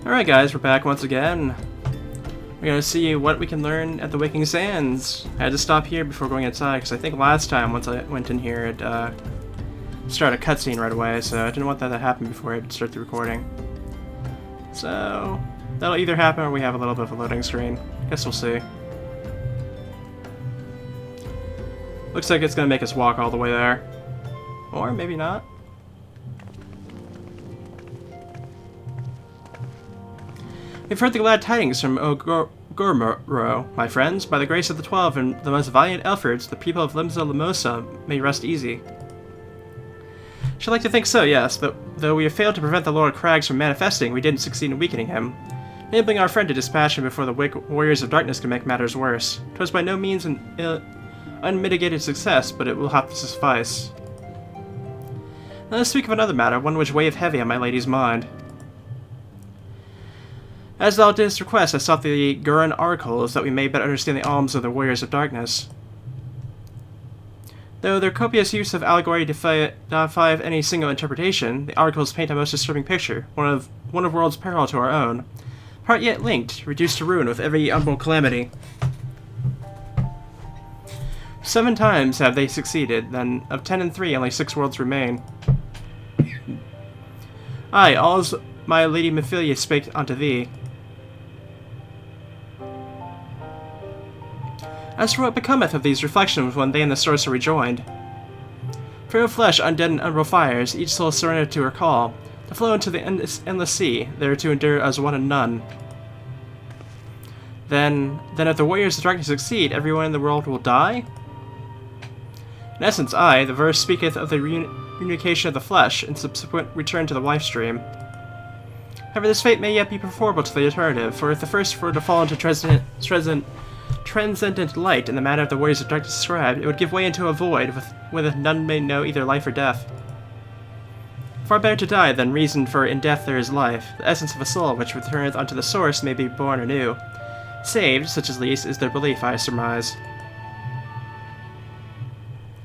Alright guys, we're back once again. We're gonna see what we can learn at the Waking Sands. I had to stop here before going inside, because I think last time, once I went in here, it started a cutscene right away, so I didn't want that to happen before I start the recording. So, that'll either happen or we have a little bit of a loading screen. Guess we'll see. Looks like it's gonna make us walk all the way there. Or maybe not. We've heard the glad tidings from Gormoro, my friends. By the grace of the 12 and the most valiant Elfords, the people of Limsa Limosa may rest easy. Should like to think so, yes, but though we have failed to prevent the Lord Crags from manifesting, we didn't succeed in weakening him. Enabling our friend to dispatch him before the warriors of darkness can make matters worse. 'Twas by no means an unmitigated success, but it will have to suffice. Now let's speak of another matter, one which weighed heavy on my lady's mind. As thou didst request, I sought the Gurren oracles that we may better understand the alms of the warriors of darkness. Though their copious use of allegory defy any single interpretation, the oracles paint a most disturbing picture, one of worlds parallel to our own, part yet linked, reduced to ruin with every unborn calamity. 7 times have they succeeded, then of 10 and 3 only 6 worlds remain. Aye, all's my lady Mephilia spake unto thee. As for what becometh of these reflections when they and the source are rejoined? Frail flesh, undead and unreal fires, each soul surrendered to her call, to flow into the endless sea, there to endure as one and none. Then if the warriors of darkness succeed, everyone in the world will die? In essence, the verse speaketh of the reunification of the flesh and subsequent return to the life stream. However, this fate may yet be preferable to the alternative, for if the first were to fall into transcendent light in the manner of the warriors of darkness described, it would give way into a void, with none may know either life or death. Far better to die than reason, for in death there is life, the essence of a soul which returneth unto the source may be born anew. Saved, such at least is their belief, I surmise.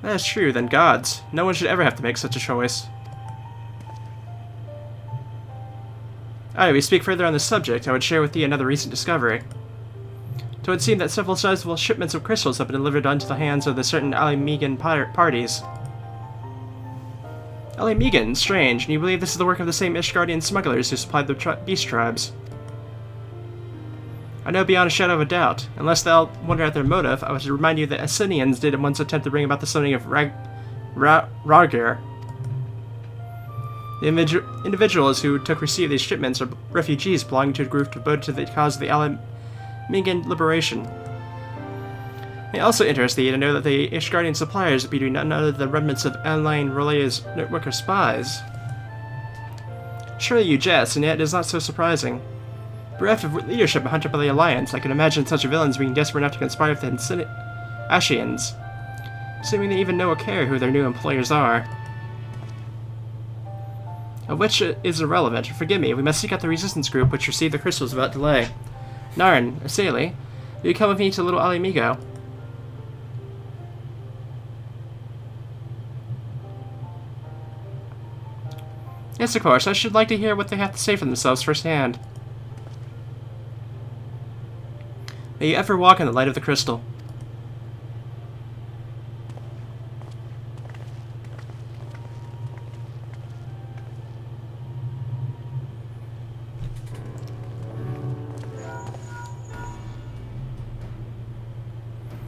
That is true, then gods. No one should ever have to make such a choice. We speak further on this subject, I would share with thee another recent discovery. It would seem that several sizable shipments of crystals have been delivered unto the hands of the certain Alimegan parties. Alimegan? Strange, and you believe this is the work of the same Ishgardian smugglers who supplied the beast tribes? I know beyond a shadow of a doubt. Unless thou wonder at their motive, I would remind you that Asinians did at once attempt to bring about the summoning of Rargir. The individuals who took receipt of these shipments are refugees belonging to a group devoted to the cause of the Alimegan liberation. It may also interest thee to know that the Ishgardian suppliers be none other than the remnants of Anline Relay's network of spies. Surely you jest, and yet it is not so surprising. Bereft of leadership and hunted by the Alliance, I can imagine such villains being desperate enough to conspire with the Ashians, assuming they even know or care who their new employers are. Of which is irrelevant. Forgive me, we must seek out the resistance group which received the crystals without delay. Narn, Asali, will you come with me to Little Alimigo? Yes, of course. I should like to hear what they have to say for themselves firsthand. May you ever walk in the light of the crystal.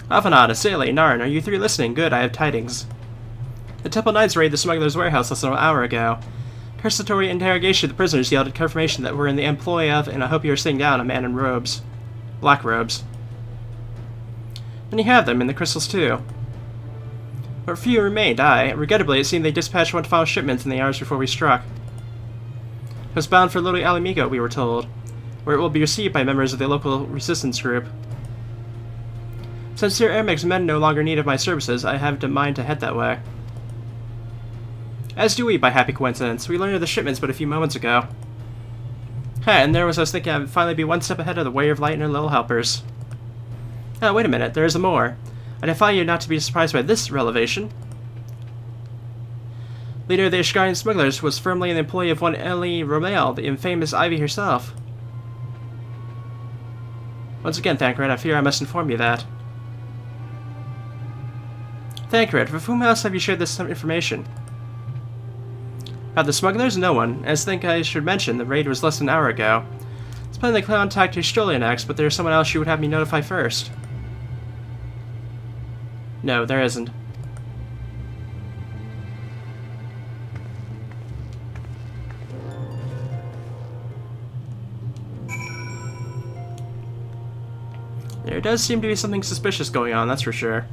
Avanad, Asali, Narn, are you 3 listening? Good, I have tidings. The Temple Knights raided the smuggler's warehouse less than an hour ago. Persecutory interrogation of the prisoners yielded confirmation that we're in the employ of, and I hope you are sitting down, a man in robes. Black robes. And you have them, in the crystals too. But few remained, Regrettably, it seemed they dispatched one final shipment in the hours before we struck. It was bound for Little Alimigo, we were told, where it will be received by members of the local resistance group. Since Sir Ermic's men no longer need of my services, I have a mind to head that way. As do we, by happy coincidence. We learned of the shipments but a few moments ago. And there was I was thinking I would finally be one step ahead of the Way of Light and her little helpers. Wait a minute, there is more. I defy you not to be surprised by this revelation. Leader of the Ishgardian smugglers was firmly in the employ of one Ellie Romel, the infamous Ivy herself. Once again, Thancred, I fear I must inform you that. Thancred, with whom else have you shared this information? About the smugglers? No one. I just think I should mention the raid was less than an hour ago. It's planning to contact Histolian next, but there's someone else you would have me notify first. No, there isn't. There does seem to be something suspicious going on, that's for sure.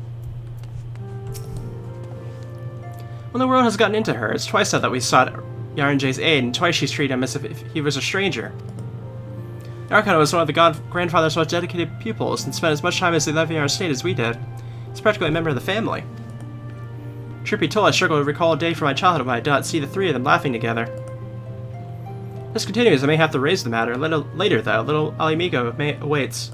When the world has gotten into her, it's twice now that we sought Yaranje's aid, and twice she's treated him as if he was a stranger. Arcana was one of the grandfather's most dedicated pupils, and spent as much time as they lived in our state as we did. He's practically a member of the family. Truth be told, I struggle to recall a day from my childhood when I did not see the three of them laughing together. If this continues, I may have to raise the matter. Later, though, little Alimigo awaits.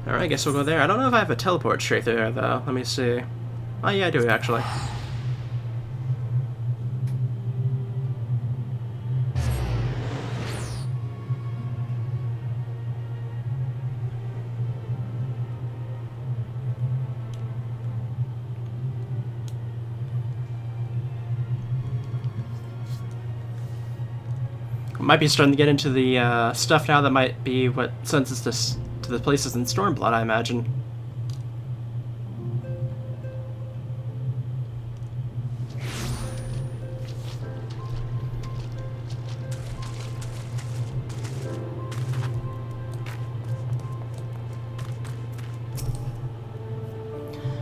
Alright, I guess we'll go there. I don't know if I have a teleport straight there, though. Let me see. Oh, yeah, I do, actually. Might be starting to get into the stuff now that might be what sends us to the places in Stormblood, I imagine.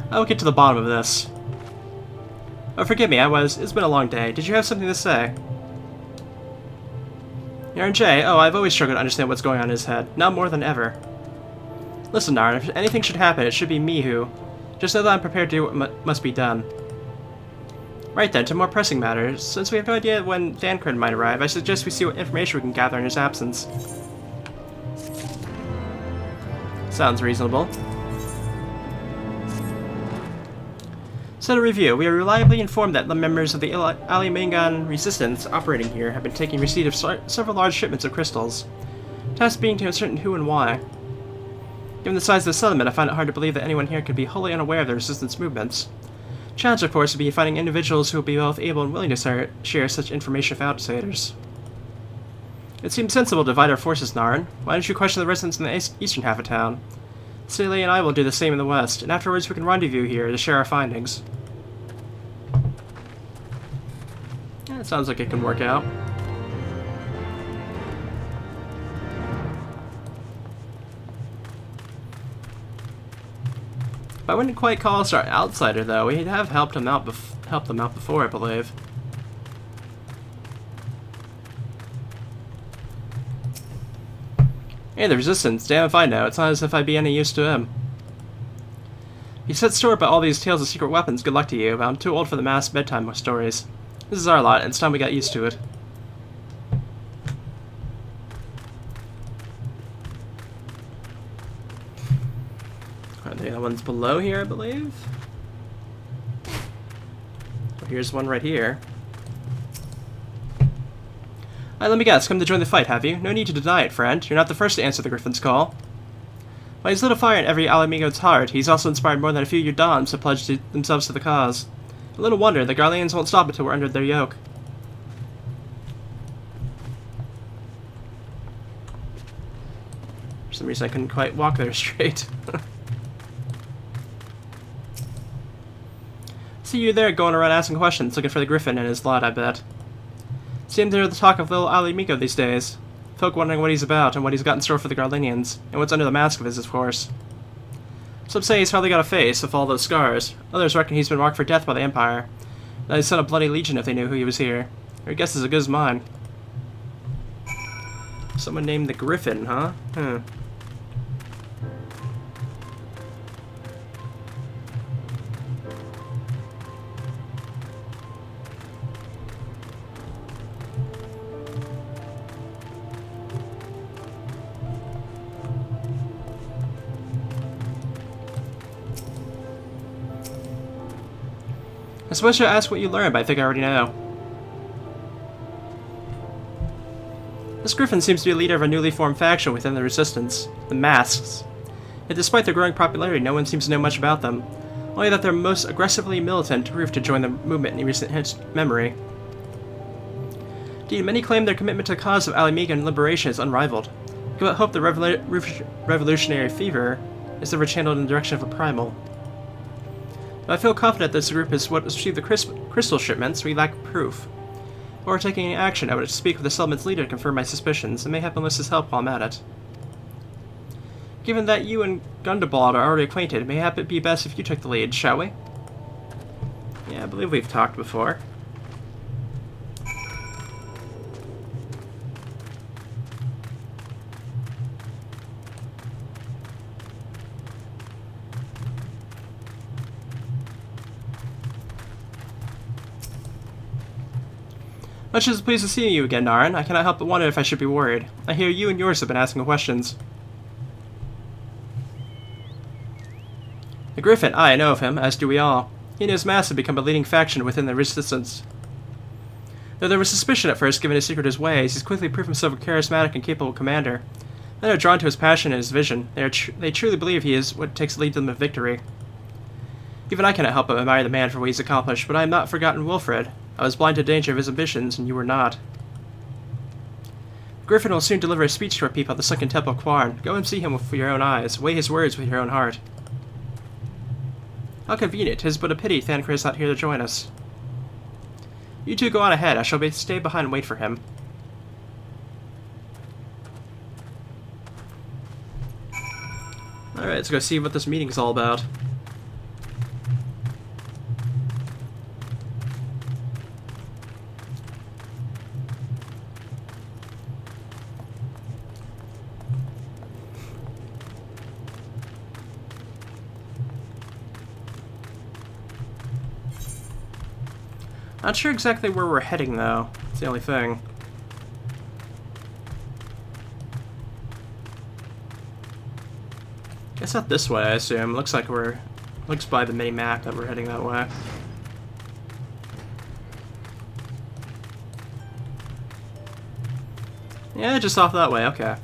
I'll get to the bottom of this. Oh, forgive me, it's been a long day. Did you have something to say? Yaranjay, oh, I've always struggled to understand what's going on in his head, now more than ever. Listen, Narn, if anything should happen, it should be me who... Just know that I'm prepared to do what must be done. Right then, to more pressing matters. Since we have no idea when Thancred might arrive, I suggest we see what information we can gather in his absence. Sounds reasonable. So to review, we are reliably informed that the members of the Alimangan resistance operating here have been taking receipt of several large shipments of crystals. Task being to ascertain who and why. Given the size of the settlement, I find it hard to believe that anyone here could be wholly unaware of the resistance movements. Challenge, of course, would be finding individuals who will be both able and willing to share such information with outsiders. It seems sensible to divide our forces, Narn. Why don't you question the residents in the eastern half of town? Celie and I will do the same in the west, and afterwards we can rendezvous here to share our findings. Yeah, it sounds like it can work out. I wouldn't quite call us our outsider, though. We have helped them out before, I believe. Hey, the Resistance. Damn if I know. It's not as if I'd be any use to him. You set store by all these tales of secret weapons. Good luck to you, but I'm too old for the mass bedtime stories. This is our lot, and it's time we got used to it. Alright, the other one's below here, I believe. Oh, here's one right here. Let me guess, come to join the fight, have you? No need to deny it, friend. You're not the first to answer the Griffin's call. While he's lit a fire in every Alamigo's heart, he's also inspired more than a few Udons to pledge themselves to the cause. A little wonder, the Garleans won't stop until we're under their yoke. For some reason I couldn't quite walk there straight. See you there going around asking questions, looking for the Griffin and his lot, I bet. Seems to hear the talk of little Alimigo these days. Folk wondering what he's about and what he's got in store for the Garlinians, and what's under the mask of his, of course. Some say he's hardly got a face, with all those scars. Others reckon he's been marked for death by the Empire. That he'd sent a bloody legion if they knew who he was here. Their guess is as good as mine. Someone named the Griffin, huh? I suppose you'll ask what you learned, but I think I already know. This griffin seems to be a leader of a newly formed faction within the Resistance, the Masks. Yet despite their growing popularity, no one seems to know much about them, only that they're most aggressively militant to prove to join the movement in recent memory. Indeed, many claim their commitment to the cause of Alamigan liberation is unrivaled. Give it hope the revolutionary fever is ever channeled in the direction of a primal. Though I feel confident this group is what received the crystal shipments, we lack proof. Before taking any action, I would speak with the settlement's leader to confirm my suspicions, and mayhap enlist his help while I'm at it. Given that you and Gundabald are already acquainted, mayhap it be best if you took the lead, shall we? Yeah, I believe we've talked before. Much as pleased to see you again, Naren. I cannot help but wonder if I should be worried. I hear you and yours have been asking questions. The Griffin, I know of him, as do we all. He and his mass have become a leading faction within the Resistance. Though there was suspicion at first given his secret his ways, he's quickly proved himself a charismatic and capable commander. Many are drawn to his passion and his vision. They truly believe he is what it takes to lead them to victory. Even I cannot help but admire the man for what he's accomplished, but I have not forgotten Wilfred. I was blind to the danger of his ambitions, and you were not. Griffin will soon deliver a speech to our people at the Sunken Temple of Quarn. Go and see him with your own eyes. Weigh his words with your own heart. How convenient. 'Tis but a pity Thancred is not here to join us. You two go on ahead. I shall stay behind and wait for him. Alright, let's go see what this meeting's all about. Not sure exactly where we're heading, though. It's the only thing. Guess not this way, I assume. Looks like looks by the mini-map that we're heading that way. Yeah, just off that way, okay.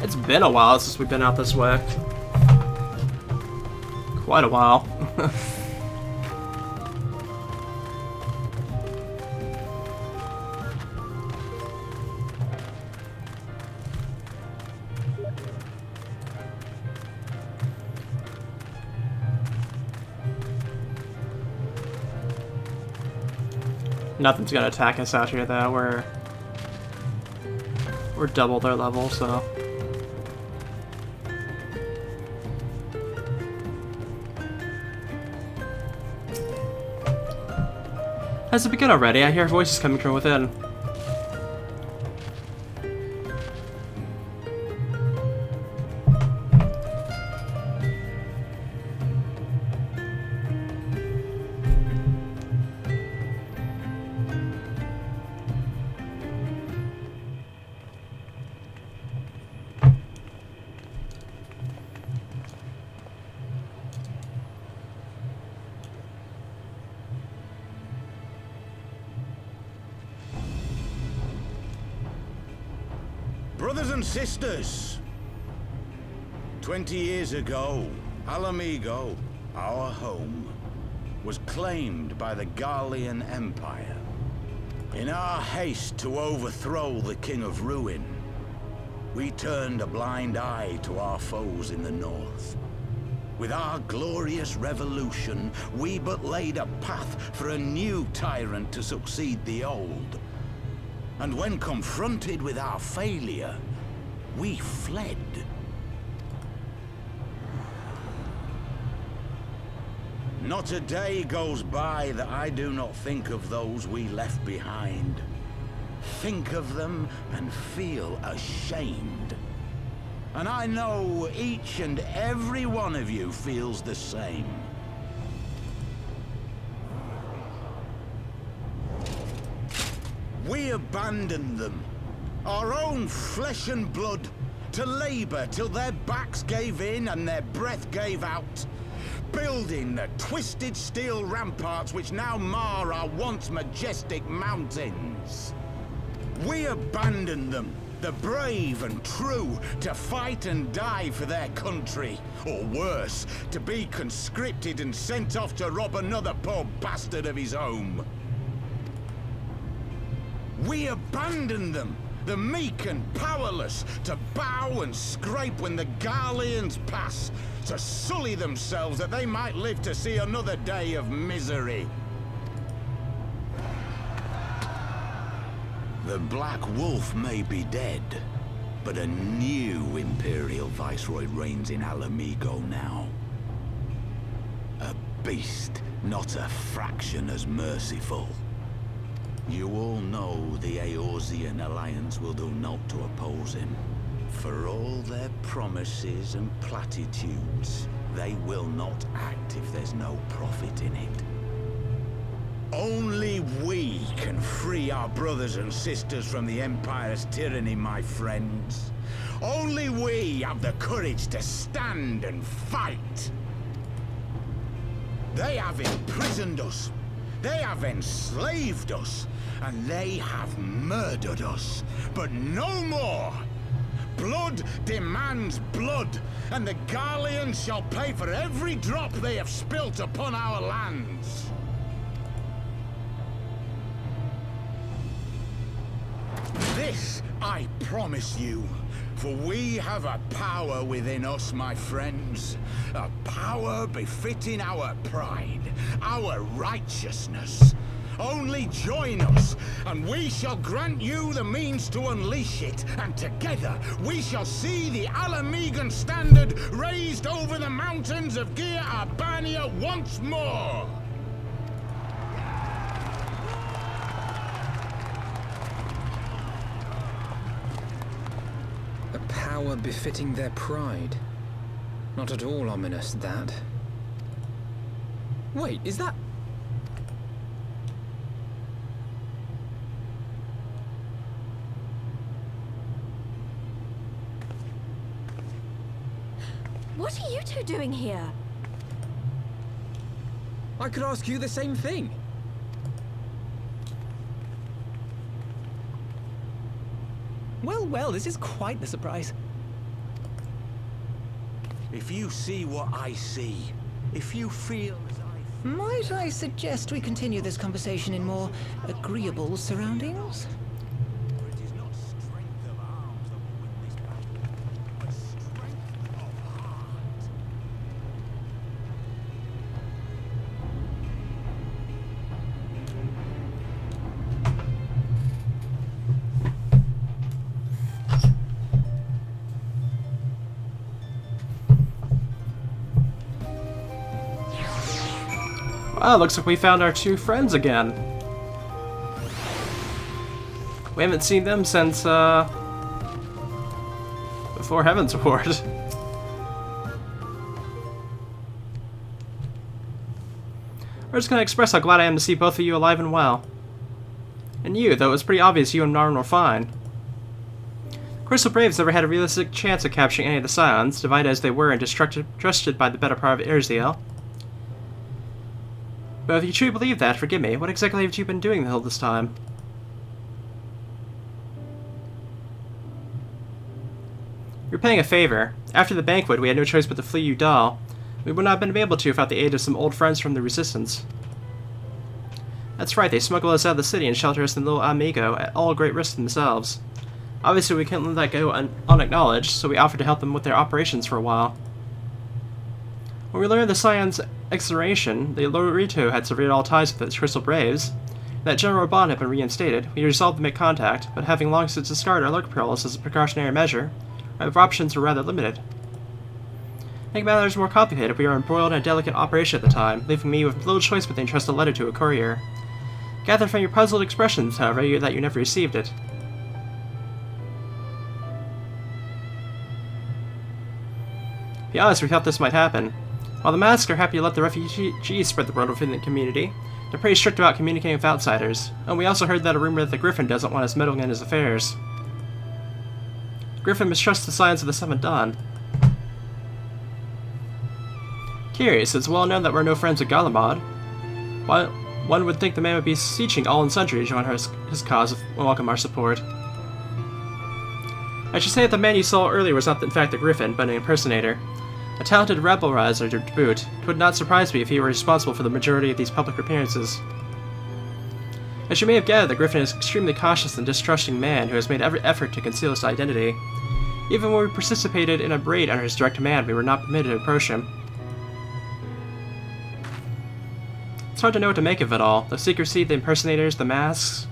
It's been a while since we've been out this way. Quite a while. Nothing's gonna attack us out here though. We're double their level, so. Has it begun already? I hear voices coming from within. Brothers and sisters, 20 years ago, Alamigo, our home, was claimed by the Garlean Empire. In our haste to overthrow the King of Ruin, we turned a blind eye to our foes in the north. With our glorious revolution, we but laid a path for a new tyrant to succeed the old. And when confronted with our failure, we fled. Not a day goes by that I do not think of those we left behind. Think of them and feel ashamed. And I know each and every one of you feels the same. We abandoned them, our own flesh and blood, to labor till their backs gave in and their breath gave out. rebuilding the twisted steel ramparts which now mar our once majestic mountains. We abandoned them, the brave and true, to fight and die for their country, or worse, to be conscripted and sent off to rob another poor bastard of his home. We abandoned them, the meek and powerless, to bow and scrape when the Garleans pass, to sully themselves that they might live to see another day of misery. The Black Wolf may be dead, but a new Imperial Viceroy reigns in Alamigo now. A beast, not a fraction as merciful. You all know the Eorzean Alliance will do naught to oppose him. For all their promises and platitudes, they will not act if there's no profit in it. Only we can free our brothers and sisters from the Empire's tyranny, my friends. Only we have the courage to stand and fight. They have imprisoned us. They have enslaved us. And they have murdered us. But no more! Blood demands blood, and the Garleans shall pay for every drop they have spilt upon our lands. This I promise you, for we have a power within us, my friends. A power befitting our pride, our righteousness. Only join us, and we shall grant you the means to unleash it, and together we shall see the Alamigan standard raised over the mountains of Gia Arbania once more! A power befitting their pride. Not at all ominous, that. Wait, is that... What are you two doing here? I could ask you the same thing. Well, this is quite the surprise. If you see what I see, if you feel as I feel... Might I suggest we continue this conversation in more agreeable surroundings? For it is not strength of arms that will win this battle, but strength of heart. Wow, looks like we found our two friends again. We haven't seen them since, before Heaven's Ward. We're just gonna express how glad I am to see both of you alive and well. And you, though it was pretty obvious you and Narn were fine. Crystal Braves never had a realistic chance of capturing any of the Scions, divided as they were and distrusted by the better part of Erziel. But if you truly believe that, forgive me, what exactly have you been doing the whole this time? You're paying a favor. After the banquet, we had no choice but to flee you Dal. We would not have been able to without the aid of some old friends from the Resistance. That's right, they smuggled us out of the city and sheltered us in Little Amigo, at all great risk to themselves. Obviously, we couldn't let that go unacknowledged, so we offered to help them with their operations for a while. When we learned of the Scion's exoneration, the Lorito had severed all ties with its Crystal Braves. That general bond had been reinstated. We resolved to make contact, but having long since discarded our lurk pearls as a precautionary measure, our options were rather limited. Make matters more complicated, we were embroiled in a delicate operation at the time, leaving me with little choice but to entrust a letter to a courier. Gathered from your puzzled expressions, however, that you never received it. To be honest, we thought this might happen. While the masks are happy to let the refugees spread the word within the community, they're pretty strict about communicating with outsiders. And we also heard that a rumor that the Griffin doesn't want us meddling in his affairs. The Griffin mistrusts the signs of the Seventh Dawn. Curious, it's well known that we're no friends with Galamad. Why, one would think the man would be beseeching all and sundry to join his cause and welcome our support. I should say that the man you saw earlier was not in fact the Griffin, but an impersonator. A talented rebel-riser to boot. It would not surprise me if he were responsible for the majority of these public appearances. As you may have gathered, the Griffin is an extremely cautious and distrusting man who has made every effort to conceal his identity. Even when we participated in a raid under his direct command, we were not permitted to approach him. It's hard to know what to make of it all. The secrecy, the impersonators, the masks.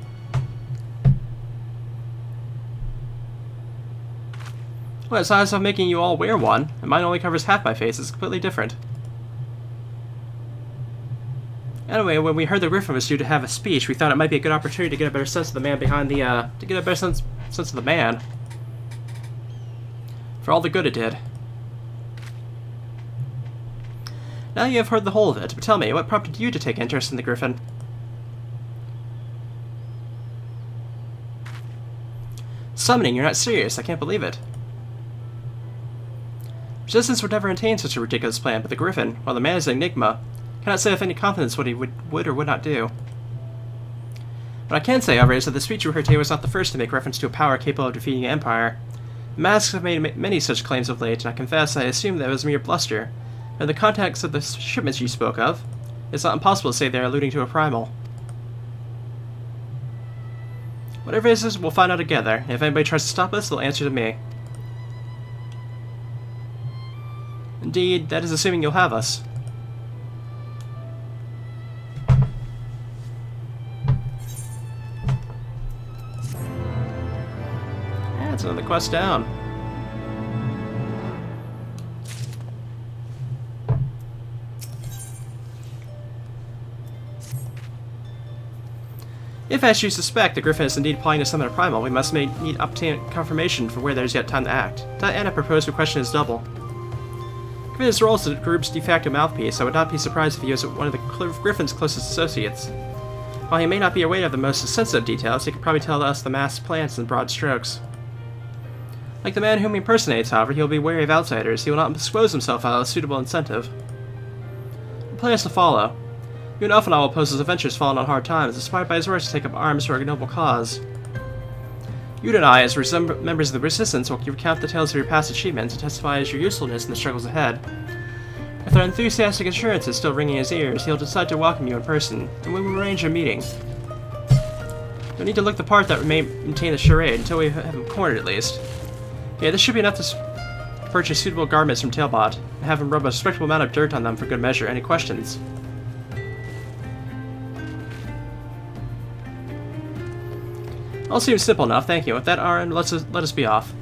Well, it's not as if making you all wear one, and mine only covers half my face. It's completely different. Anyway, when we heard the Griffin was due to have a speech, we thought it might be a good opportunity to get a better sense of the man behind the, to get a better sense of the man. For all the good it did. Now you have heard the whole of it, but tell me, what prompted you to take interest in the Griffin? Summoning, you're not serious, I can't believe it. Resistance would never attain such a ridiculous plan, but the Griffin, while the man is an enigma, cannot say with any confidence what he would or would not do. What I can say, however, is that the speech you heard today was not the first to make reference to a power capable of defeating the Empire. The masks have made many such claims of late, and I confess I assumed that it was mere bluster. In the context of the shipments you spoke of, it's not impossible to say they are alluding to a primal. Whatever it is, we'll find out together. If anybody tries to stop us, they'll answer to me. Indeed, that is assuming you'll have us. That's another quest down. If, as you suspect, the Griffin is indeed applying to summon a primal, we must need obtain confirmation for where there is yet time to act. To that end, I propose we question his double. Given his role as the group's de facto mouthpiece, I would not be surprised if he was one of the Griffin's closest associates. While he may not be aware of the most sensitive details, he could probably tell us the mask's plans in broad strokes. Like the man whom he impersonates, however, he will be wary of outsiders. He will not expose himself without a suitable incentive. The plan is to follow. You and Elf and I will oppose his adventures fallen on hard times, inspired by his words to take up arms for a noble cause. You and I, as members of the Resistance, will recount the tales of your past achievements and testify as your usefulness in the struggles ahead. If their enthusiastic assurance is still ringing in his ears, he'll decide to welcome you in person, and we will arrange a meeting. You'll need to look the part that may maintain the charade until we have him cornered at least. Yeah, this should be enough to purchase suitable garments from Tailbot, and have him rub a respectable amount of dirt on them for good measure. Any questions? All seems simple enough, thank you. With that, Aaron, let us be off.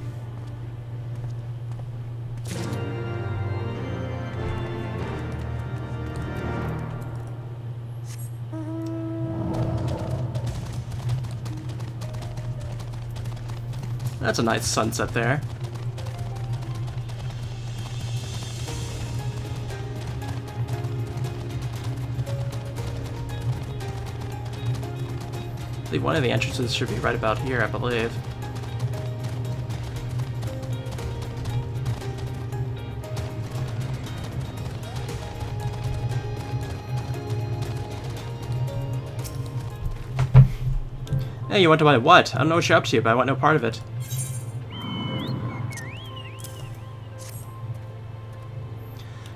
That's a nice sunset there. One of the entrances should be right about here, I believe. Hey, you want to buy what? I don't know what you're up to, but I want no part of it.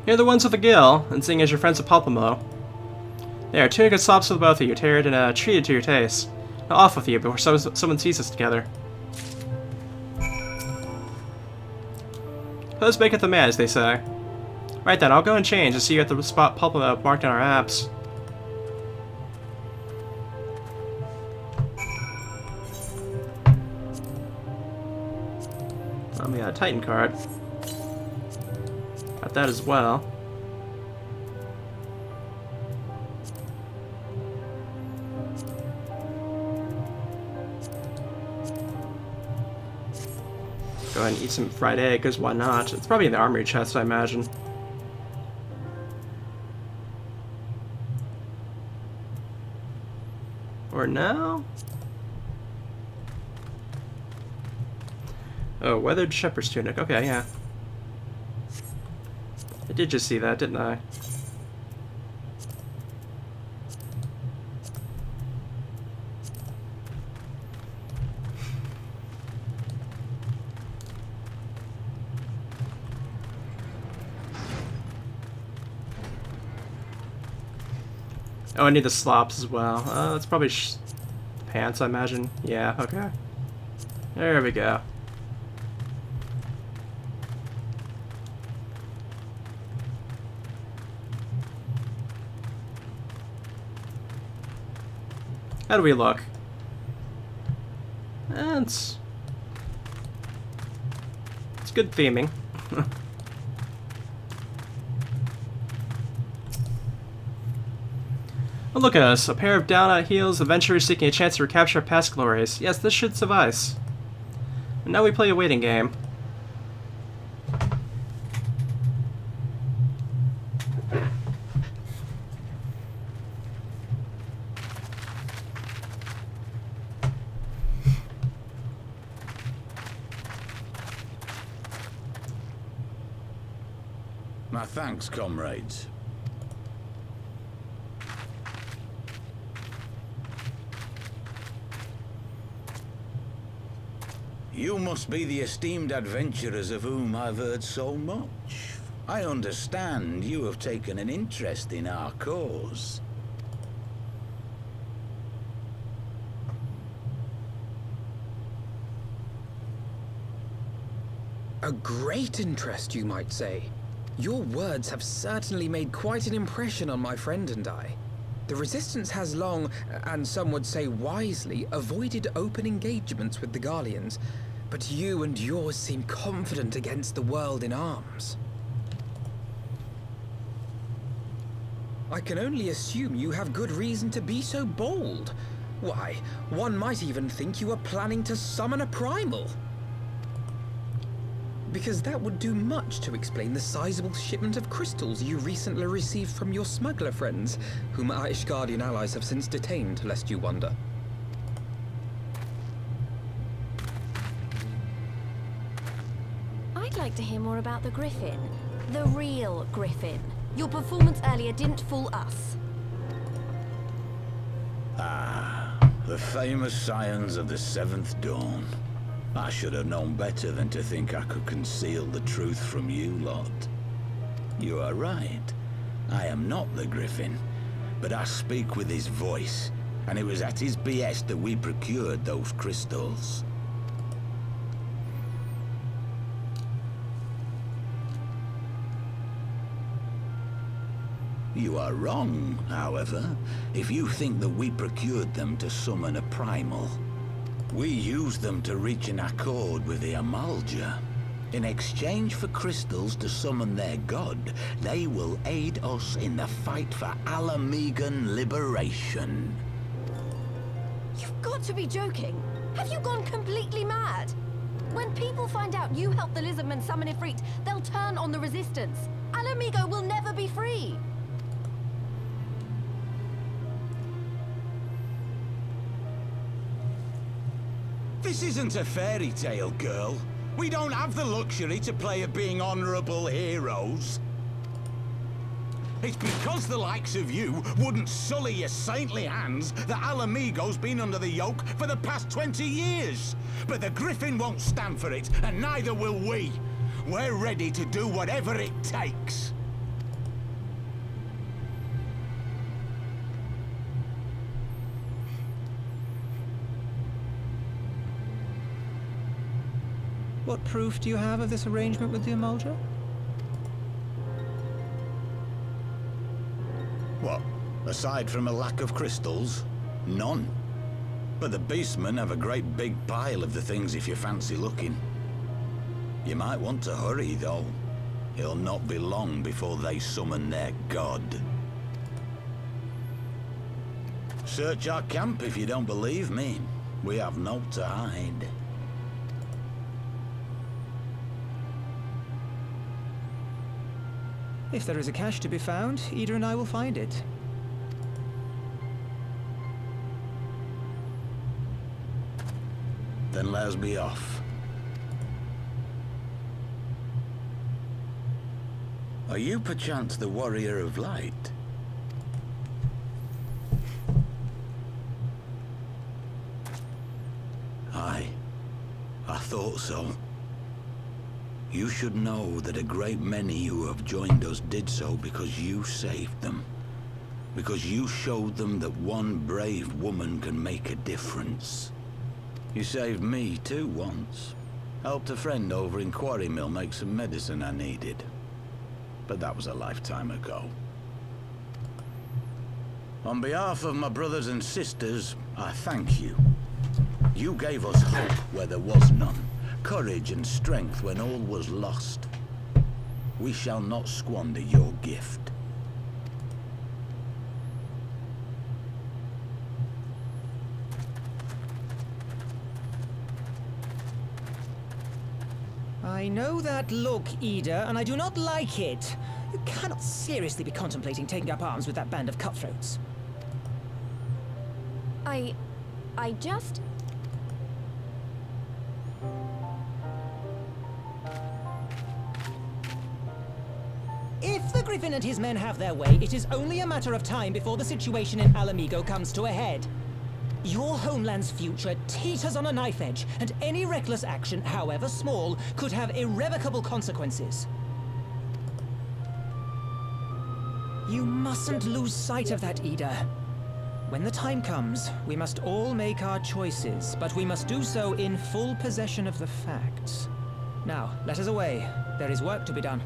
You're the ones with the gill, and seeing as your friends at Palpamo. There, 2 good slops for the both of you, tailored and treated to your taste. Now off with you before someone sees us together. Post maketh the man, as they say. Right then, I'll go and change and see you at the spot Palpamo marked on our apps. We got a Titan card. Got that as well. Go ahead and eat some fried egg, because why not? It's probably in the armory chest, I imagine. Or no? Oh, weathered shepherd's tunic. Okay, yeah. I did just see that, didn't I? Oh, I need the slops as well. That's probably pants, I imagine. Yeah, okay. There we go. How do we look? It's good theming. Oh, look at us, a pair of down-out heels, adventurers seeking a chance to recapture our past glories. Yes, this should suffice. And now we play a waiting game. My thanks, comrades. You must be the esteemed adventurers of whom I've heard so much. I understand you have taken an interest in our cause. A great interest, you might say. Your words have certainly made quite an impression on my friend and I. The Resistance has long, and some would say wisely, avoided open engagements with the Garleans, but you and yours seem confident against the world in arms. I can only assume you have good reason to be so bold. Why, one might even think you are planning to summon a primal. Because that would do much to explain the sizable shipment of crystals you recently received from your smuggler friends, whom our Ishgardian allies have since detained, lest you wonder. I'd like to hear more about the griffin. The real griffin. Your performance earlier didn't fool us. Ah, the famous scions of the Seventh Dawn. I should have known better than to think I could conceal the truth from you lot. You are right. I am not the griffin, but I speak with his voice, and it was at his behest that we procured those crystals. You are wrong, however, if you think that we procured them to summon a primal. We used them to reach an accord with the Amalja. In exchange for crystals to summon their god, they will aid us in the fight for Alamegan liberation. You've got to be joking. Have you gone completely mad? When people find out you helped the lizardmen summon Ifrit, they'll turn on the Resistance. Alamigo will never be free. This isn't a fairy tale, girl. We don't have the luxury to play at being honorable heroes. It's because the likes of you wouldn't sully your saintly hands that Alamigo's been under the yoke for the past 20 years. But the Griffin won't stand for it, and neither will we. We're ready to do whatever it takes. What proof do you have of this arrangement with the Amalja? What? Aside from a lack of crystals? None. But the beastmen have a great big pile of the things if you fancy looking. You might want to hurry, though. It'll not be long before they summon their god. Search our camp if you don't believe me. We have naught to hide. If there is a cache to be found, Ida and I will find it. Then let us be off. Are you perchance the warrior of light? Aye, I thought so. You should know that a great many who have joined us did so because you saved them. Because you showed them that one brave woman can make a difference. You saved me too once. Helped a friend over in Quarry Mill make some medicine I needed. But that was a lifetime ago. On behalf of my brothers and sisters, I thank you. You gave us hope where there was none, courage and strength when all was lost. We shall not squander your gift. I know that look, Ida, and I do not like it. You cannot seriously be contemplating taking up arms with that band of cutthroats. I just... If the Griffin and his men have their way, it is only a matter of time before the situation in Alamigo comes to a head. Your homeland's future teeters on a knife edge, and any reckless action, however small, could have irrevocable consequences. You mustn't lose sight of that, Ida. When the time comes, we must all make our choices, but we must do so in full possession of the facts. Now, let us away. There is work to be done.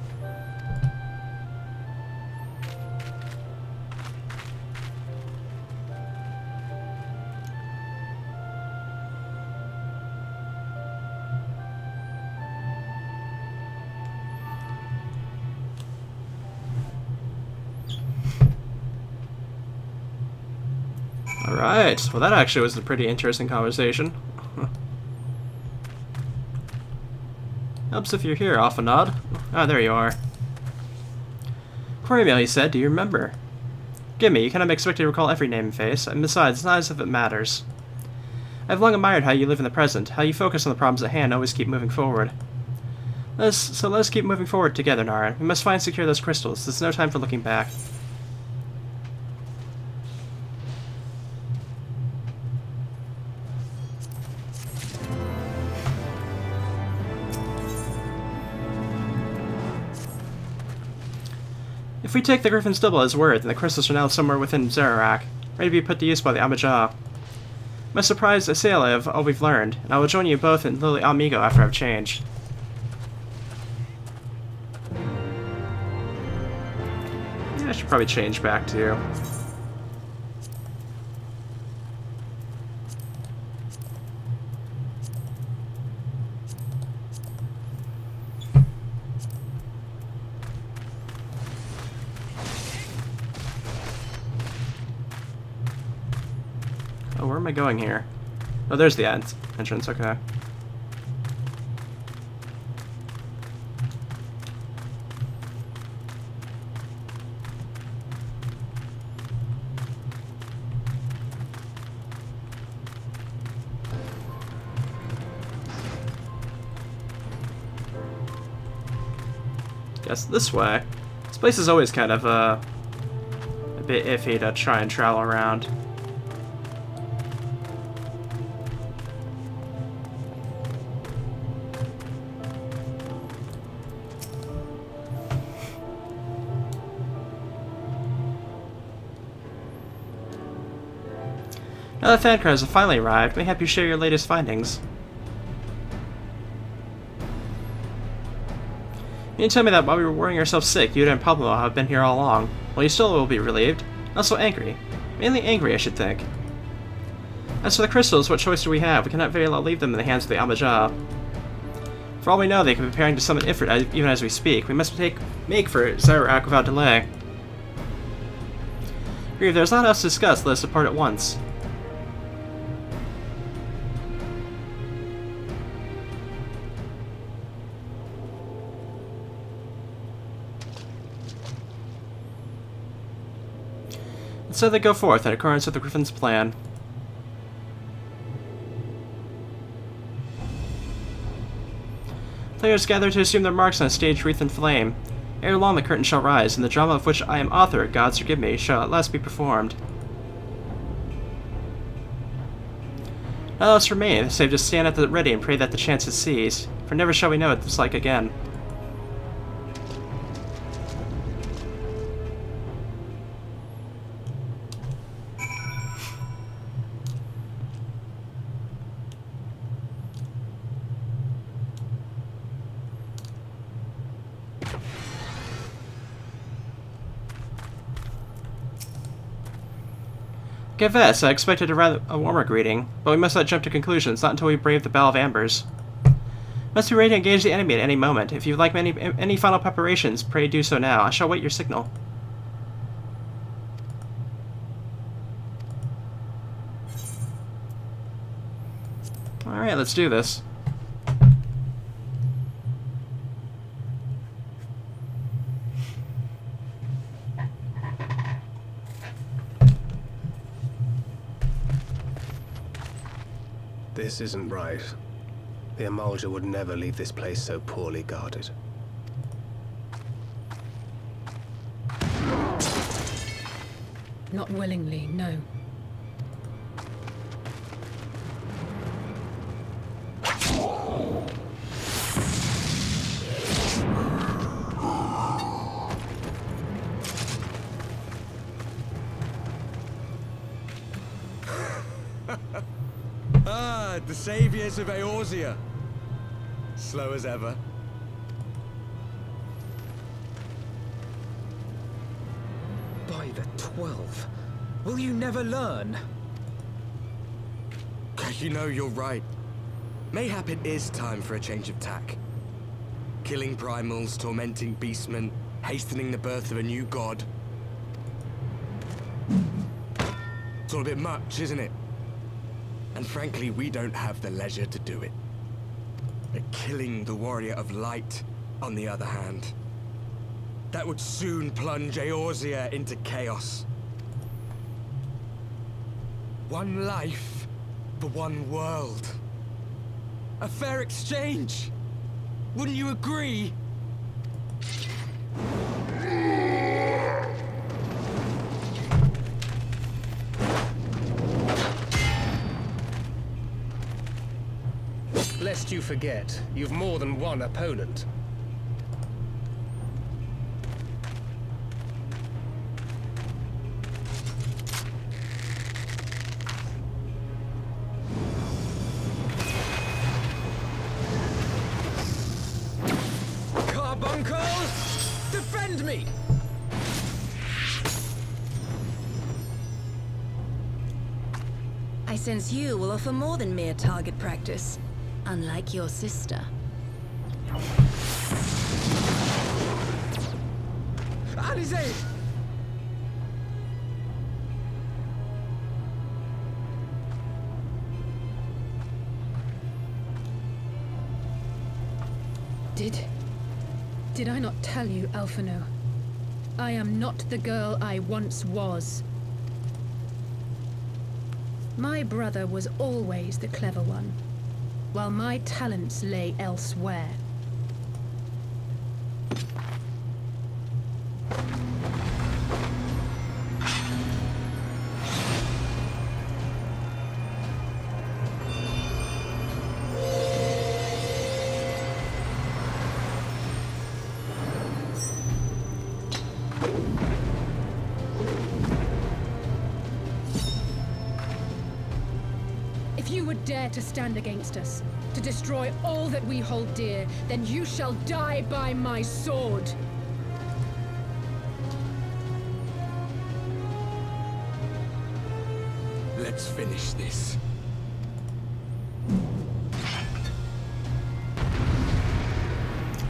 Alright, well that actually was a pretty interesting conversation. Helps if you're here, Alphanod. Ah, there you are. Quarrymail, he said, do you remember? Gimme, you cannot expect to recall every name and face, and besides, it's not as if it matters. I've long admired how you live in the present, how you focus on the problems at hand and always keep moving forward. So let's keep moving forward together, Nara. We must find and secure those crystals. There's no time for looking back. If we take the Griffin's double at his word, then the crystals are now somewhere within Zarak, ready to be put to use by the Amajah. My surprise assail of all we've learned, and I will join you both in Lily Amigo after I've changed. Yeah, I should probably change back too. Oh, where am I going here? Oh, there's the entrance, okay. Guess this way. This place is always kind of a bit iffy to try and travel around. Now that fan cars have finally arrived, may I help you share your latest findings? You tell me that while we were worrying ourselves sick, you and Pablo have been here all along. Well, you still will be relieved. Not so angry. Mainly angry, I should think. As for the crystals, what choice do we have? We cannot very well leave them in the hands of the Amajah. For all we know, they could be preparing to summon Ifrit even as we speak. We must make for Zarak without delay. If there's not else to discuss, let us depart at once. So they go forth in accordance with the Griffin's plan. Players gather to assume their marks on a stage wreathed in flame. Ere long the curtain shall rise, and the drama of which I am author, gods forgive me, shall at last be performed. Nothing else remains, save to stand at the ready and pray that the chance is seized, for never shall we know what it's like again. Confess, I expected a warmer greeting, but we must not jump to conclusions, not until we brave the Battle of Ambers. Must be ready to engage the enemy at any moment. If you would like any final preparations, pray do so now. I shall wait your signal. Alright, let's do this. This isn't right. The Amalja would never leave this place so poorly guarded. Not willingly, no. The saviors of Eorzea. Slow as ever. By the 12. Will you never learn? You know, you're right. Mayhap it is time for a change of tack. Killing primals, tormenting beastmen, hastening the birth of a new god. It's all a bit much, isn't it? And frankly, we don't have the leisure to do it. But killing the warrior of light, on the other hand, that would soon plunge Eorzea into chaos. One life for one world. A fair exchange. Wouldn't you agree? Lest you forget, you've more than one opponent. Carbuncles! Defend me! I sense you will offer more than mere target practice. Unlike your sister. Alizé! Did I not tell you, Alphino? I am not the girl I once was. My brother was always the clever one, while my talents lay elsewhere. If you would dare to stand against us, to destroy all that we hold dear, then you shall die by my sword. Let's finish this.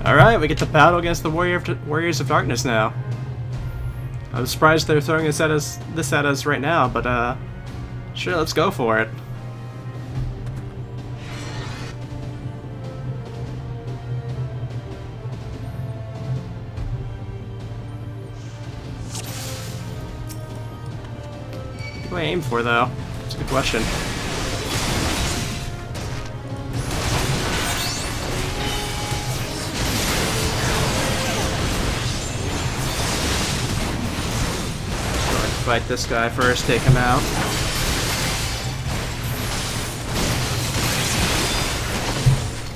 Alright, we get to battle against the Warriors of Darkness now. I was surprised they're throwing this at us right now, but sure, let's go for it. What do I aim for, though? That's a good question. Fight this guy first, take him out.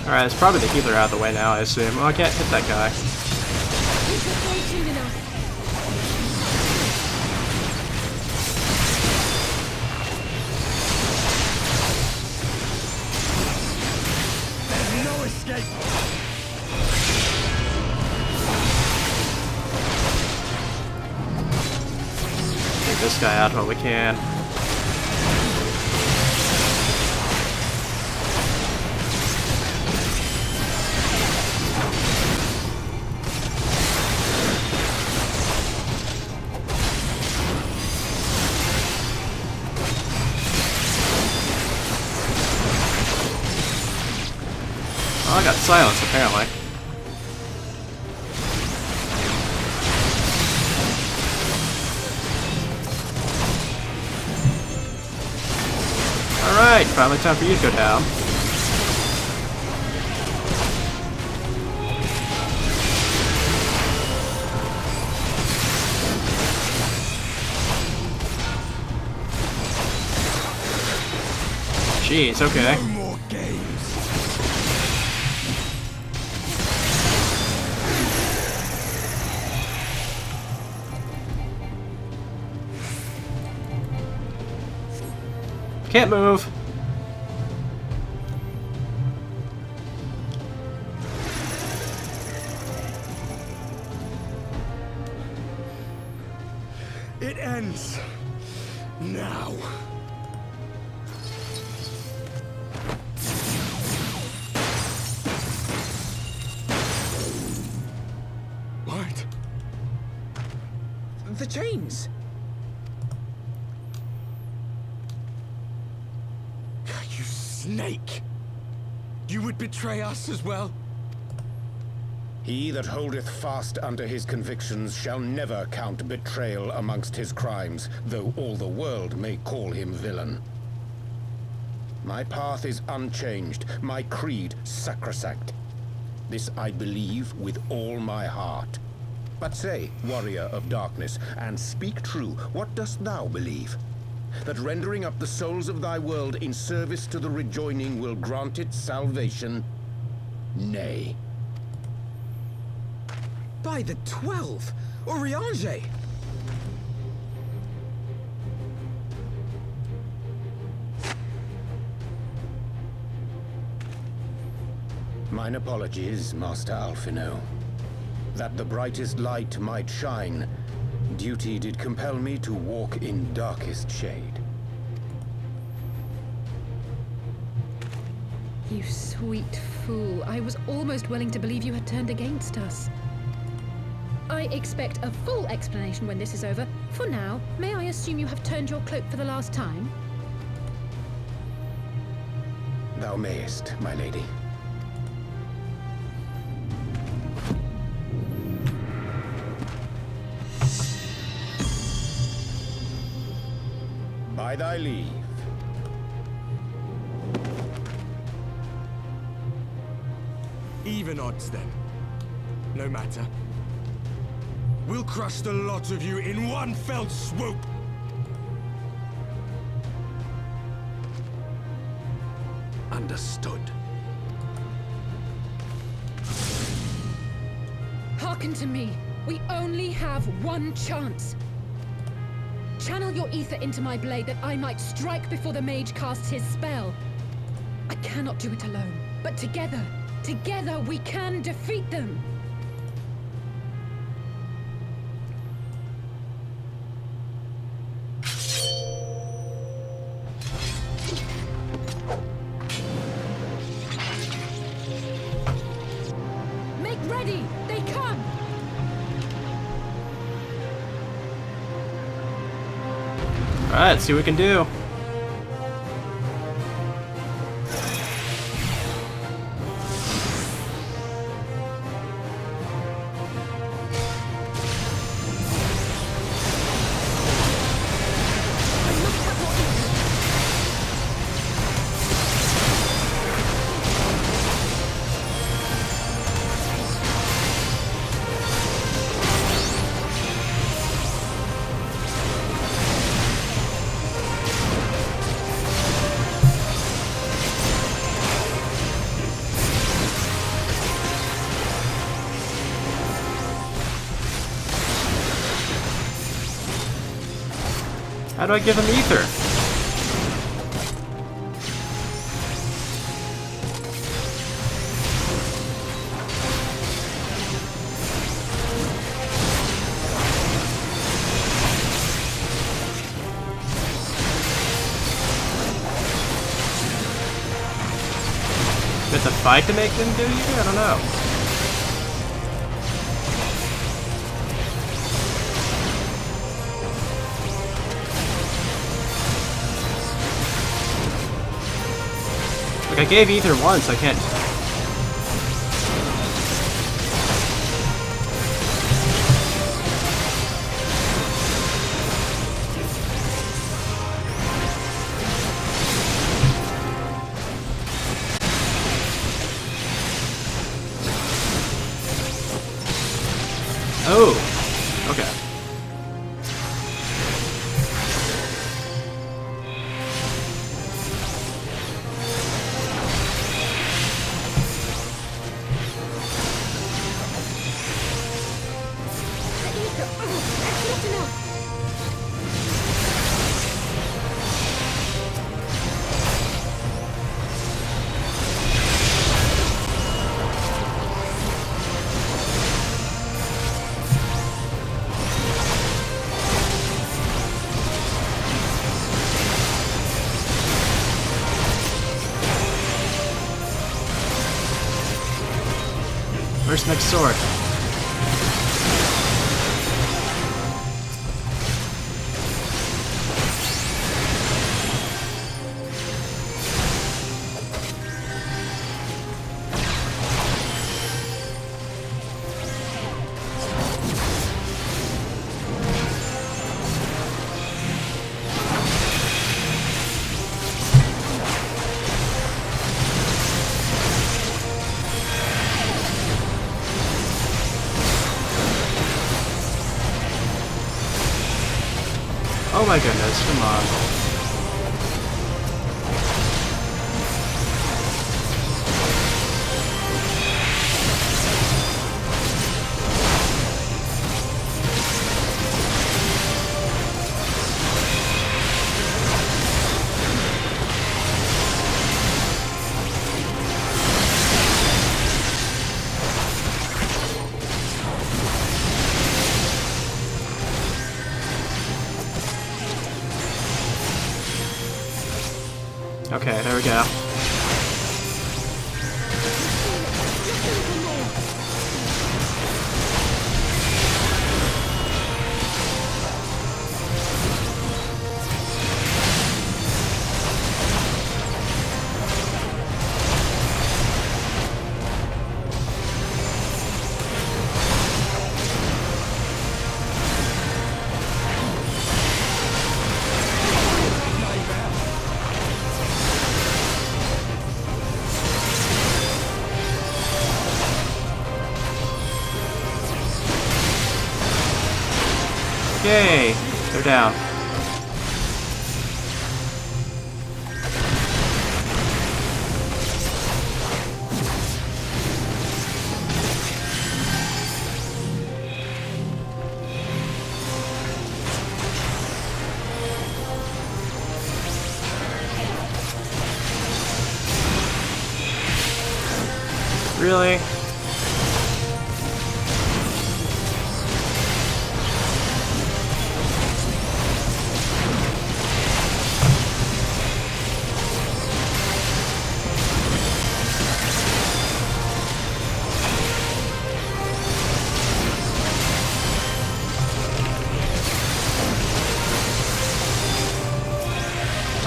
Alright, it's probably the healer out of the way now, I assume. Oh, I can't hit that guy. There's no escape. Take this guy out while we can. Oh, I got silenced, apparently. Alright, finally time for you to go down. Jeez, okay. No more games. Can't move. It ends now. What? The chains! You snake! You would betray us as well? He that holdeth fast unto his convictions shall never count betrayal amongst his crimes, though all the world may call him villain. My path is unchanged, my creed sacrosanct. This I believe with all my heart. But say, warrior of darkness, and speak true, what dost thou believe? That rendering up the souls of thy world in service to the rejoining will grant it salvation? Nay. By the 12! Oriange! Mine apologies, Master Alphino. That the brightest light might shine, duty did compel me to walk in darkest shade. You sweet fool. I was almost willing to believe you had turned against us. I expect a full explanation when this is over. For now, may I assume you have turned your cloak for the last time? Thou mayest, my lady. By thy leave. Even odds then. No matter. We'll crush the lot of you in one fell swoop! Understood. Hearken to me. We only have one chance. Channel your ether into my blade that I might strike before the mage casts his spell. I cannot do it alone, but together we can defeat them. Make ready! They come! Alright, let's see what we can do. How do I give him ether? With the fight to make them do ether? I don't know. Like, I gave ether once, I can't... Oh! Okay. Where's next sword? Oh my goodness, come on. Okay, there we go. Yay! They're down. Really?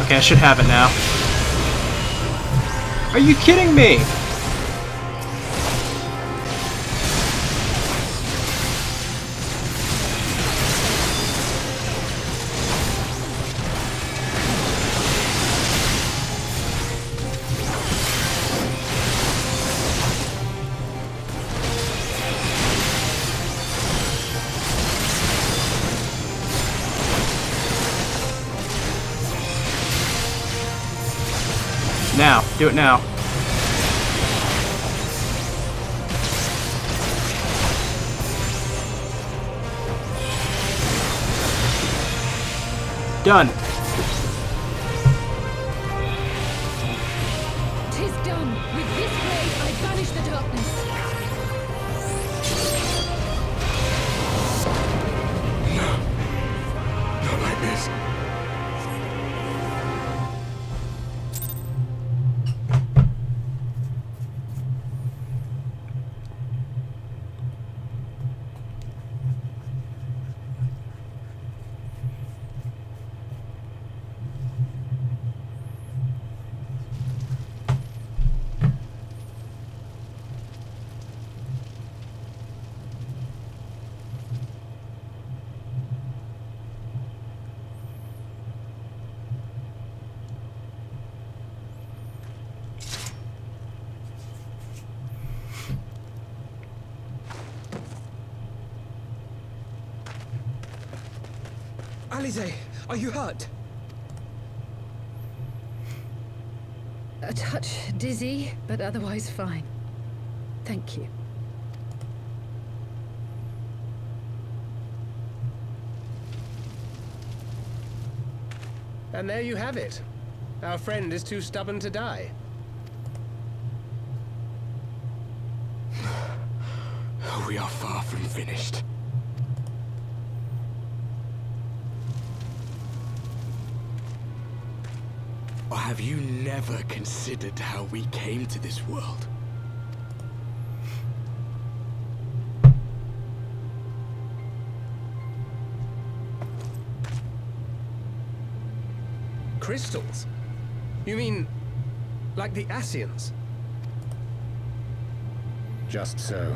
Okay, I should have it now. Are you kidding me? Now, do it now. Done. 'Tis done. With this blade, I banish the darkness. Not like this. Alize, are you hurt? A touch dizzy, but otherwise fine. Thank you. And there you have it. Our friend is too stubborn to die. We are far from finished. Or have you never considered how we came to this world? Crystals? You mean, like the Ascians? Just so.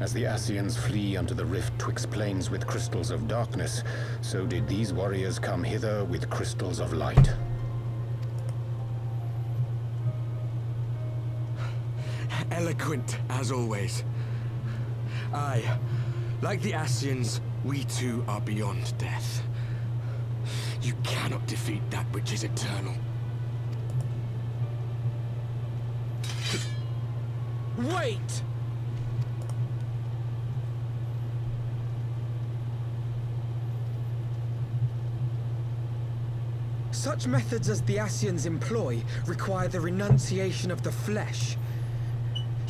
As the Ascians flee unto the rift twixt planes with crystals of darkness, so did these warriors come hither with crystals of light. Eloquent, as always. Aye, like the Ascians, we too are beyond death. You cannot defeat that which is eternal. Wait! Such methods as the Ascians employ require the renunciation of the flesh.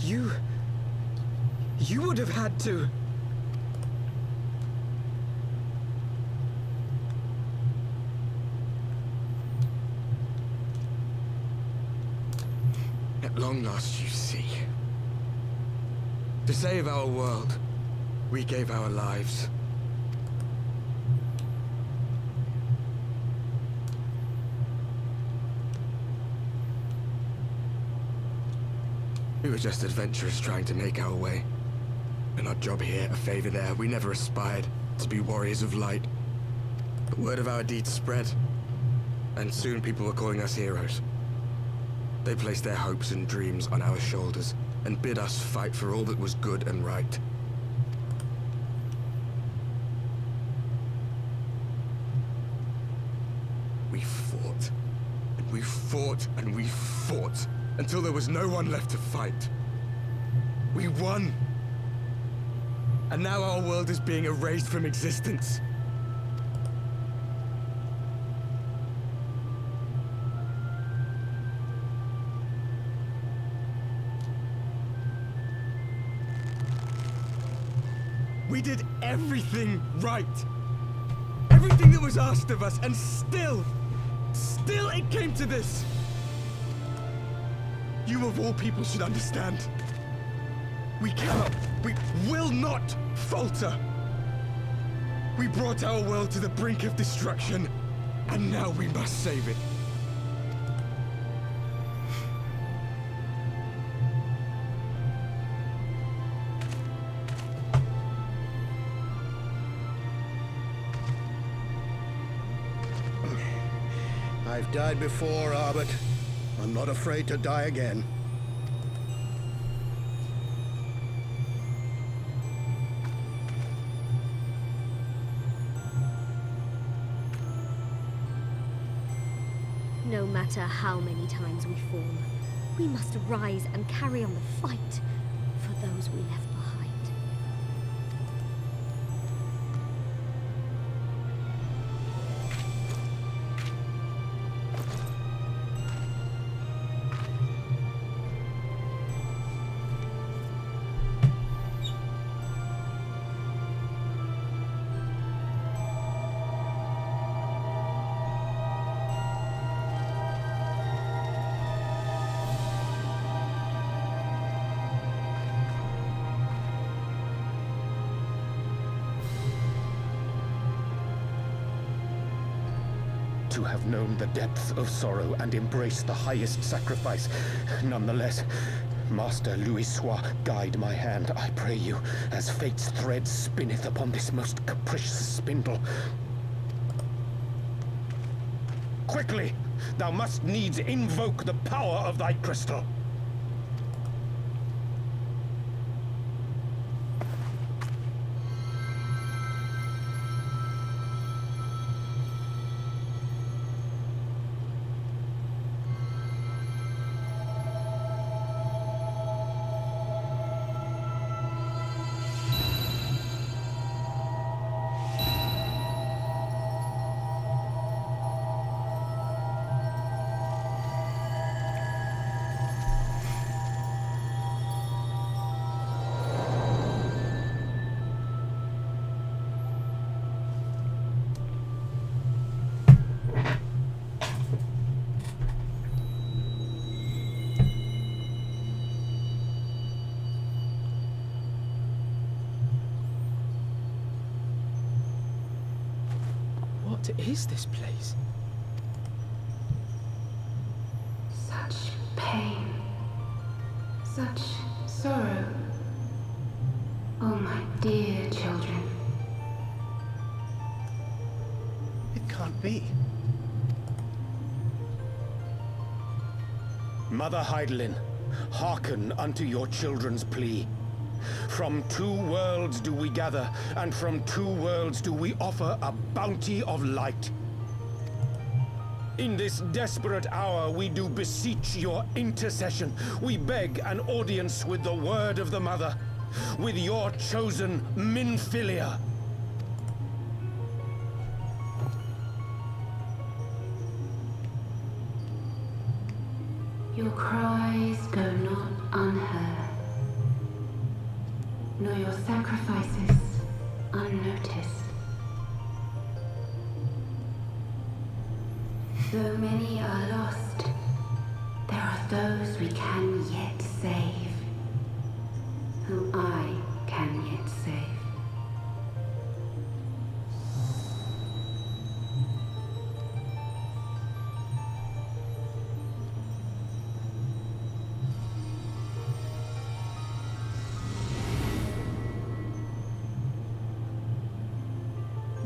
You would have had to... At long last, you see. To save our world, we gave our lives. We were just adventurers trying to make our way. An odd job here, a favor there. We never aspired to be warriors of light. But word of our deeds spread, and soon people were calling us heroes. They placed their hopes and dreams on our shoulders, and bid us fight for all that was good and right. We fought, and we fought, and we fought, until there was no one left to fight. We won! And now our world is being erased from existence. We did everything right. Everything that was asked of us, and still it came to this. You of all people should understand. We will not falter. We brought our world to the brink of destruction, and now we must save it. I've died before, Arbet. I'm not afraid to die again. No matter how many times we fall, we must rise and carry on the fight for those we left behind. to have known the depth of sorrow and embraced the highest sacrifice. Nonetheless, Master Louis-Sois, guide my hand, I pray you, as fate's thread spinneth upon this most capricious spindle. Quickly! Thou must needs invoke the power of thy crystal. What is this place? Such pain. Such sorrow. Oh, my dear children. It can't be. Mother Heidelin, hearken unto your children's plea. From two worlds do we gather, and from two worlds do we offer a bounty of light. In this desperate hour we do beseech your intercession. We beg an audience with the word of the Mother, with your chosen Minfilia. Your cries go not unheard, nor your sacrifices unnoticed. Though many are lost, there are those we can yet save, whom I can yet save.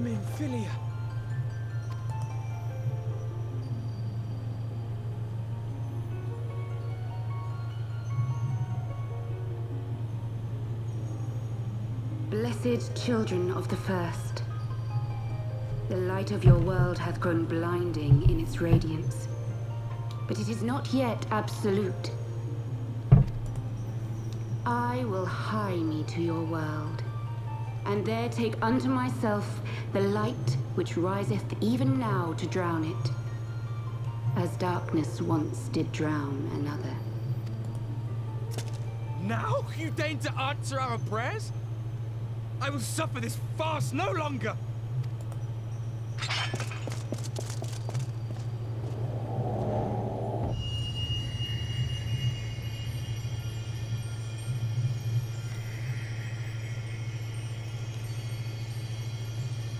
Minfilia. Blessed children of the First, the light of your world hath grown blinding in its radiance, but it is not yet absolute. I will hie me to your world, and there take unto myself the light which riseth even now to drown it, as darkness once did drown another. Now you deign to answer our prayers? I will suffer this farce no longer!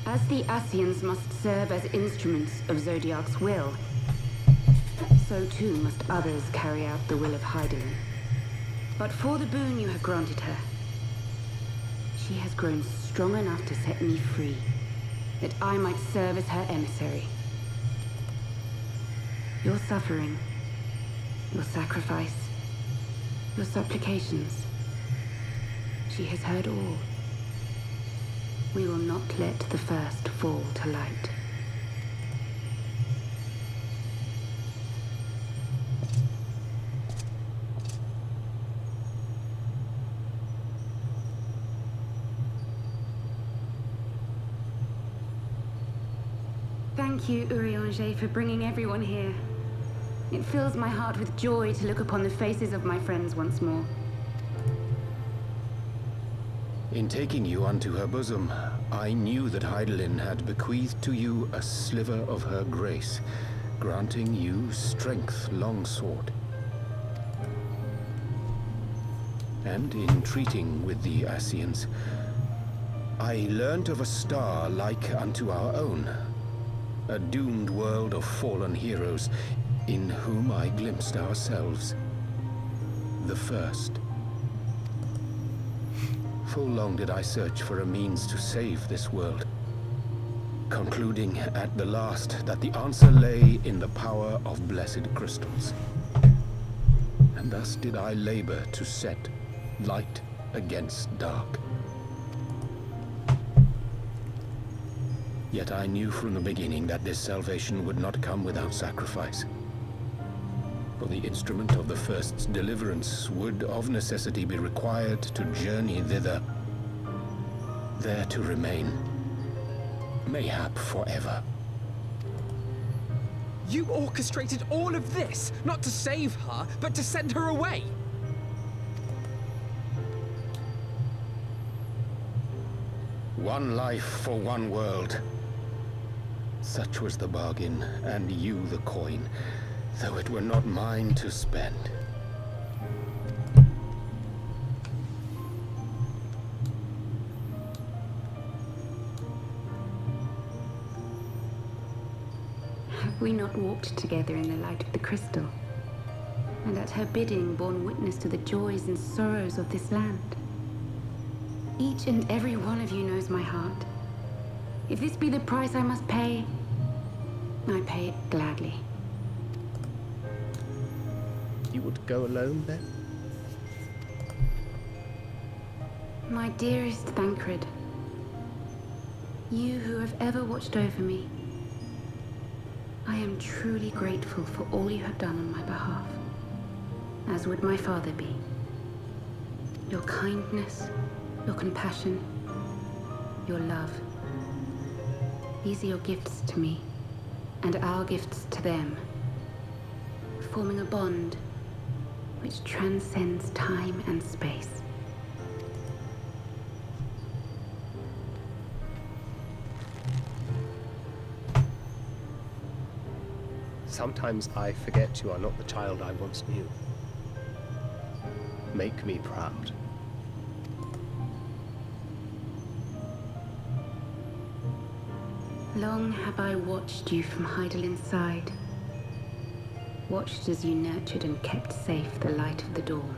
As the Ascians must serve as instruments of Zodiac's will, so too must others carry out the will of Heidelin. But for the boon you have granted her, she has grown strong enough to set me free, that I might serve as her emissary. Your suffering, your sacrifice, your supplications, she has heard all. We will not let the first fall to light. Thank you, Urianger, for bringing everyone here. It fills my heart with joy to look upon the faces of my friends once more. In taking you unto her bosom, I knew that Heidelin had bequeathed to you a sliver of her grace, granting you strength longsword. And in treating with the Ascians, I learnt of a star like unto our own, a doomed world of fallen heroes in whom I glimpsed ourselves. The first. Full long did I search for a means to save this world, concluding at the last that the answer lay in the power of blessed crystals. And thus did I labor to set light against dark. Yet I knew from the beginning that this salvation would not come without sacrifice. For the instrument of the first's deliverance would of necessity be required to journey thither, there to remain, mayhap forever. You orchestrated all of this, not to save her, but to send her away! One life for one world. Such was the bargain, and you the coin, though it were not mine to spend. Have we not walked together in the light of the crystal, and at her bidding borne witness to the joys and sorrows of this land? Each and every one of you knows my heart. If this be the price I must pay, I pay it gladly. You would go alone, then? My dearest Thancred, you who have ever watched over me, I am truly grateful for all you have done on my behalf, as would my father be. Your kindness, your compassion, your love. These are your gifts to me, and our gifts to them, forming a bond which transcends time and space. Sometimes I forget you are not the child I once knew. Make me proud. Long have I watched you from Hydalin's side. Watched as you nurtured and kept safe the light of the dawn.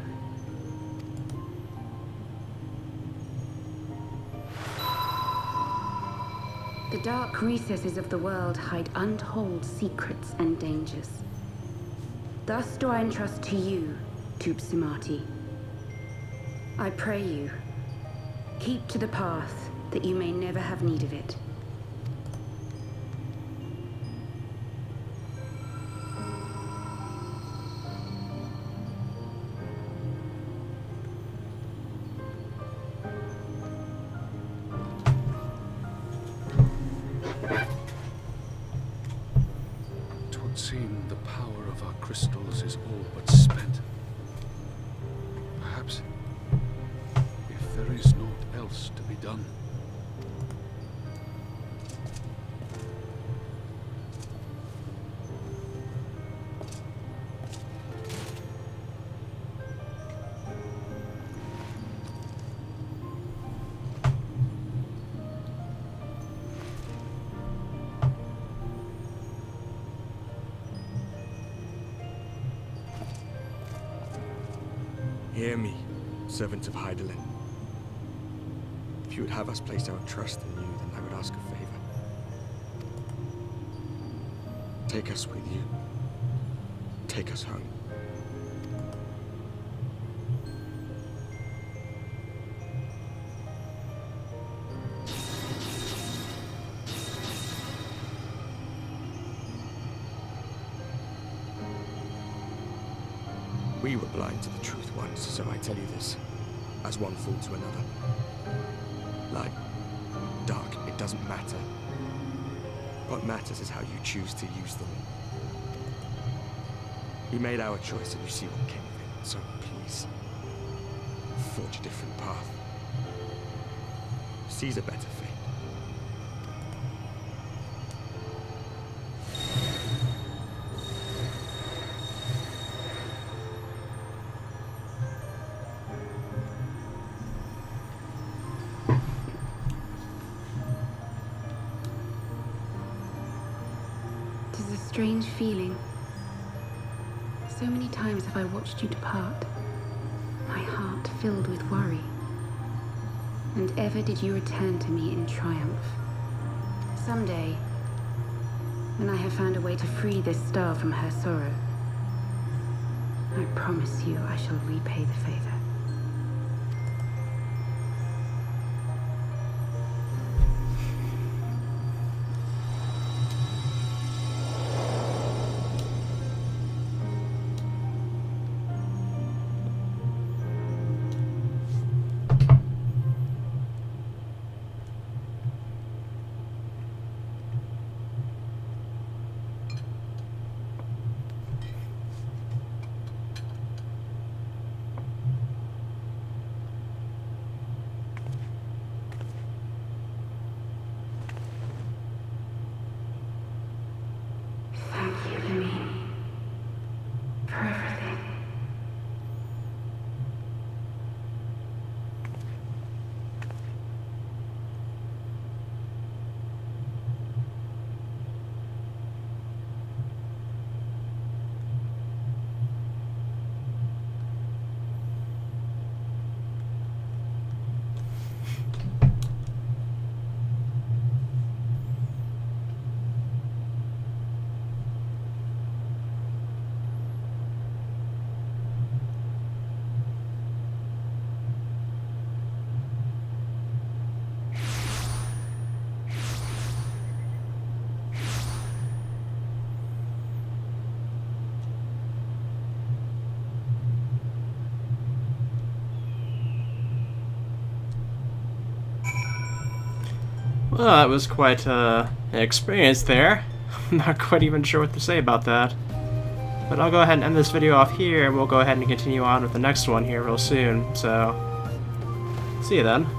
The dark recesses of the world hide untold secrets and dangers. Thus do I entrust to you, Tubsimati. I pray you, keep to the path that you may never have need of it. Seem the power of our crystals is all but spent. Perhaps, if there is naught else to be done. Hear me, servant of Hydaelyn. If you would have us place our trust in you, then I would ask a favor. Take us with you. Take us home. We were blind to the truth once, so I tell you this, as one fool to another. Light, dark, it doesn't matter. What matters is how you choose to use them. We made our choice and you see what came of it, so please, forge a different path. Seize a better fate. strange feeling. So many times have I watched you depart, my heart filled with worry. And ever did you return to me in triumph. Someday, when I have found a way to free this star from her sorrow, I promise you I shall repay the favor. Thank you, Lemmy, for everything. Well, that was quite an experience there. I'm not quite even sure what to say about that. But I'll go ahead and end this video off here, and we'll go ahead and continue on with the next one here real soon. So, see you then.